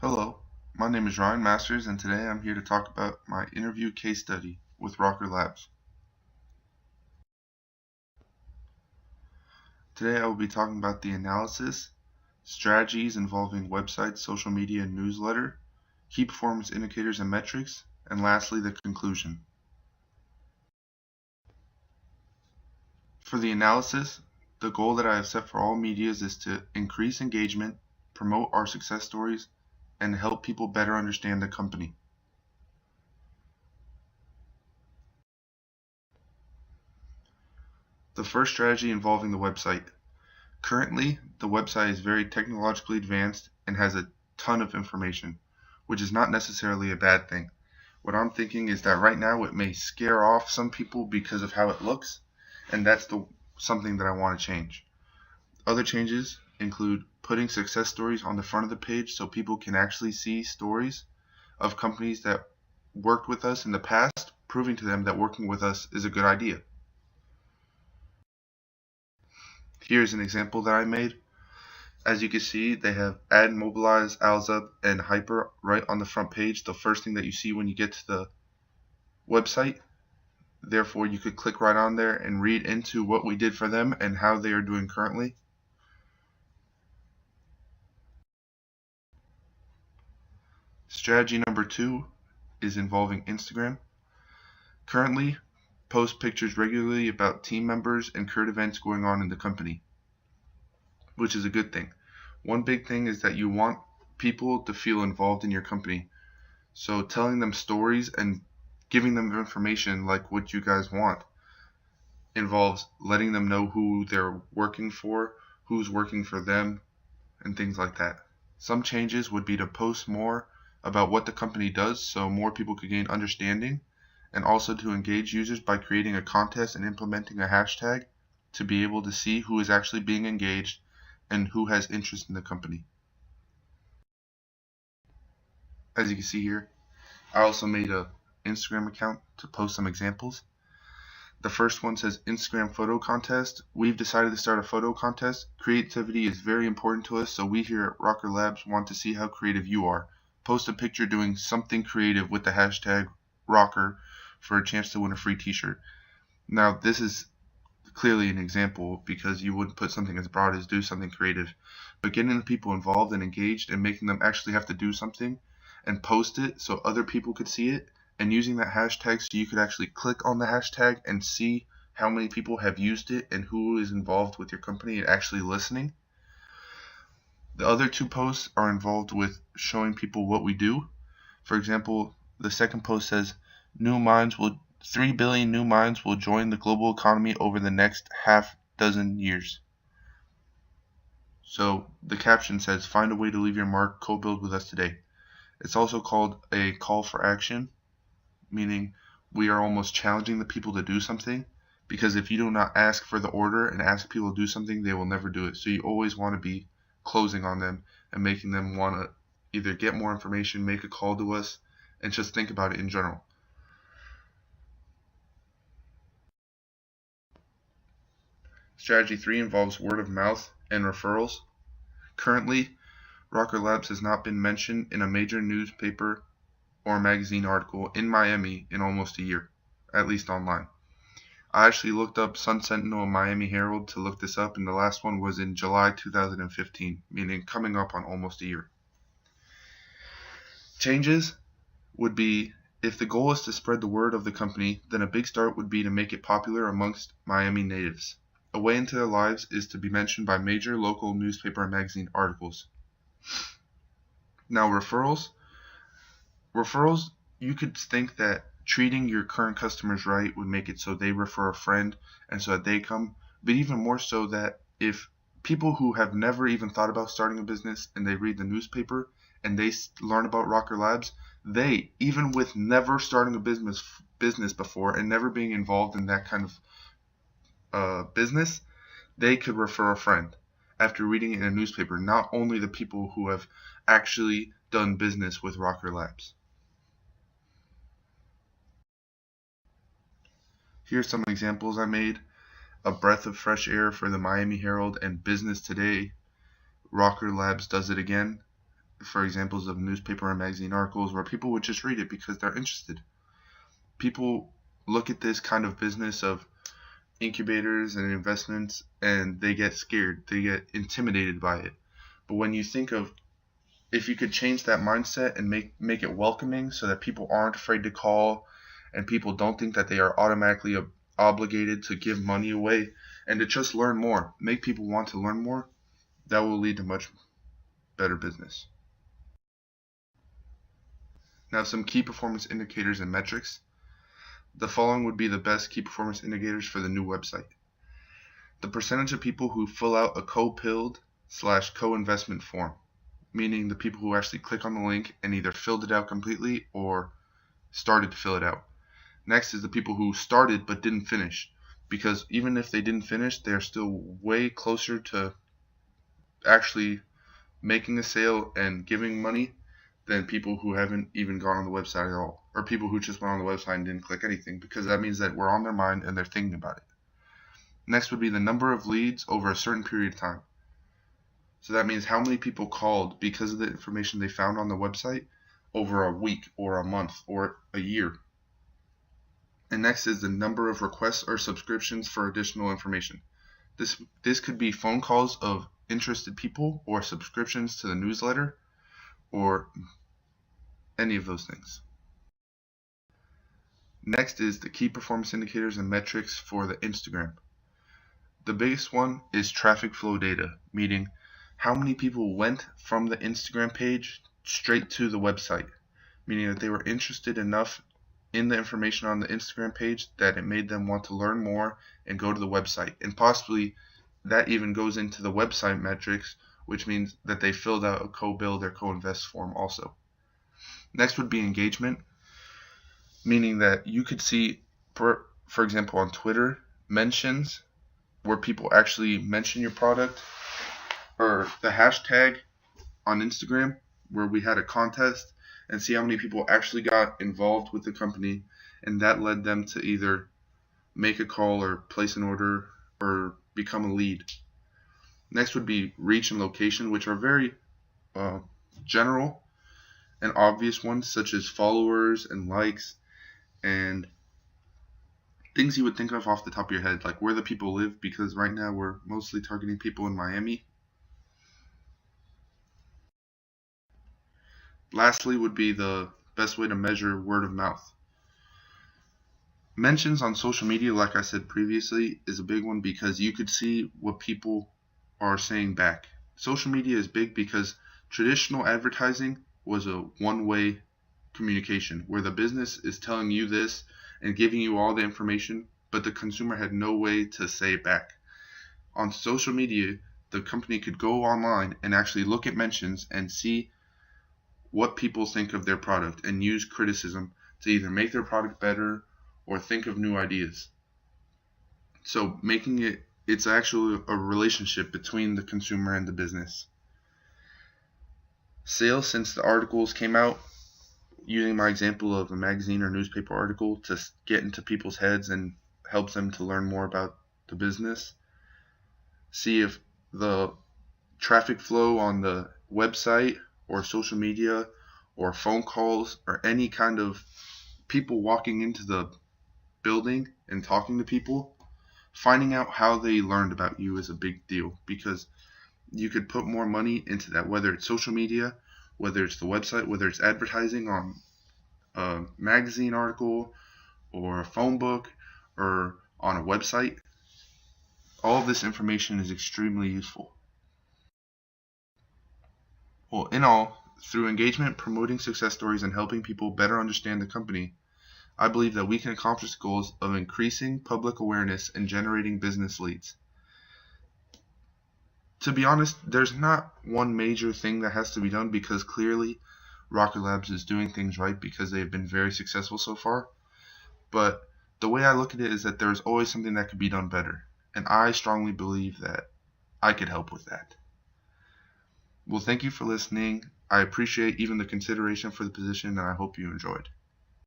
Hello, my name is Ryan Masters, and today I'm here to talk about my interview case study with Rokk3r Labs. Today I will be talking about the analysis, strategies involving websites, social media, and newsletter, key performance indicators and metrics, and lastly the conclusion. For the analysis, the goal that I have set for all medias is to increase engagement, promote our success stories, and help people better understand the company. The first strategy involving the website. Currently, the website is very technologically advanced and has a ton of information, which is not necessarily a bad thing. What I'm thinking is that right now it may scare off some people because of how it looks, and that's something that I want to change. Other changes include putting success stories on the front of the page so people can actually see stories of companies that worked with us in the past, proving to them that working with us is a good idea. Here's an example that I made. As you can see, they have Add, Mobilize, Alzub, and Hyper right on the front page, the first thing that you see when you get to the website. Therefore, you could click right on there and read into what we did for them and how they are doing currently. Strategy number 2 is involving Instagram. Currently, post pictures regularly about team members and current events going on in the company, which is a good thing. One big thing is that you want people to feel involved in your company. So telling them stories and giving them information like what you guys want involves letting them know who they're working for, who's working for them, and things like that. Some changes would be to post more about what the company does so more people could gain understanding, and also to engage users by creating a contest and implementing a hashtag to be able to see who is actually being engaged and who has interest in the company. As you can see here, I also made an Instagram account to post some examples. The first one says Instagram photo contest. We've decided to start a photo contest. Creativity is very important to us, so we here at Rokk3r Labs want to see how creative you are. Post a picture doing something creative with the hashtag Rokk3r for a chance to win a free t-shirt. Now this is clearly an example because you wouldn't put something as broad as do something creative, but getting the people involved and engaged and making them actually have to do something and post it so other people could see it, and using that hashtag so you could actually click on the hashtag and see how many people have used it and who is involved with your company and actually listening. The other two posts are involved with showing people what we do. For example, the second post says 3 billion new minds will join the global economy over the next half dozen years. So the caption says, find a way to leave your mark, co-build with us today. It's also called a call for action, meaning we are almost challenging the people to do something, because if you do not ask for the order and ask people to do something, they will never do it. So you always want to be closing on them and making them want to either get more information, make a call to us, and just think about it in general. Strategy 3 involves word of mouth and referrals. Currently, Rokk3r Labs has not been mentioned in a major newspaper or magazine article in Miami in almost a year, at least online. I actually looked up Sun Sentinel and Miami Herald to look this up, and the last one was in July 2015, meaning coming up on almost a year. Changes would be, if the goal is to spread the word of the company, then a big start would be to make it popular amongst Miami natives. A way into their lives is to be mentioned by major local newspaper and magazine articles. Now referrals, you could think that treating your current customers right would make it so they refer a friend and so that they come, but even more so that if people who have never even thought about starting a business and they read the newspaper and they learn about Rokk3r Labs, they, even with never starting a business before and never being involved in that kind of business, they could refer a friend after reading it in a newspaper, not only the people who have actually done business with Rokk3r Labs. Here's some examples I made. A breath of fresh air for the Miami Herald and Business Today. Rokk3r Labs does it again. for examples of newspaper and magazine articles where people would just read it because they're interested. People look at this kind of business of incubators and investments and they get scared, they get intimidated by it. But when you think of if you could change that mindset and make it welcoming so that people aren't afraid to call and people don't think that they are automatically obligated to give money away and to just learn more, make people want to learn more, that will lead to much better business. Now, some key performance indicators and metrics. The following would be the best key performance indicators for the new website. The percentage of people who fill out a co-pilled/co-investment form, meaning the people who actually click on the link and either filled it out completely or started to fill it out. Next is the people who started but didn't finish, because even if they didn't finish, they're still way closer to actually making a sale and giving money than people who haven't even gone on the website at all, or people who just went on the website and didn't click anything, because that means that we're on their mind and they're thinking about it. Next would be the number of leads over a certain period of time. So that means how many people called because of the information they found on the website over a week or a month or a year. And next is the number of requests or subscriptions for additional information. This could be phone calls of interested people or subscriptions to the newsletter or any of those things. Next is the key performance indicators and metrics for the Instagram. The biggest one is traffic flow data, meaning how many people went from the Instagram page straight to the website, meaning that they were interested enough in the information on the Instagram page that it made them want to learn more and go to the website. And possibly that even goes into the website metrics, which means that they filled out a co-build or co-invest form also. Next would be engagement, meaning that you could see, for example, on Twitter, mentions where people actually mention your product, or the hashtag on Instagram where we had a contest, and see how many people actually got involved with the company, and that led them to either make a call or place an order or become a lead. Next would be reach and location, which are very general and obvious ones, such as followers and likes and things you would think of off the top of your head, like where the people live, because right now we're mostly targeting people in Miami. Lastly would be the best way to measure word of mouth. Mentions on social media, like I said previously, is a big one because you could see what people are saying back. Social media is big because traditional advertising was a one-way communication where the business is telling you this and giving you all the information, but the consumer had no way to say it back. On social media, the company could go online and actually look at mentions and see what people think of their product and use criticism to either make their product better or think of new ideas. So making it's actually a relationship between the consumer and the business. Sales, since the articles came out, using my example of a magazine or newspaper article to get into people's heads and helps them to learn more about the business. See if the traffic flow on the website or social media or phone calls or any kind of people walking into the building and talking to people, finding out how they learned about you is a big deal, because you could put more money into that, whether it's social media, whether it's the website, whether it's advertising on a magazine article or a phone book or on a website. All of this information is extremely useful. Well, in all, through engagement, promoting success stories, and helping people better understand the company, I believe that we can accomplish goals of increasing public awareness and generating business leads. To be honest, there's not one major thing that has to be done, because clearly Rokk3r Labs is doing things right because they've been very successful so far. But the way I look at it is that there's always something that could be done better, and I strongly believe that I could help with that. Well, thank you for listening. I appreciate even the consideration for the position, and I hope you enjoyed.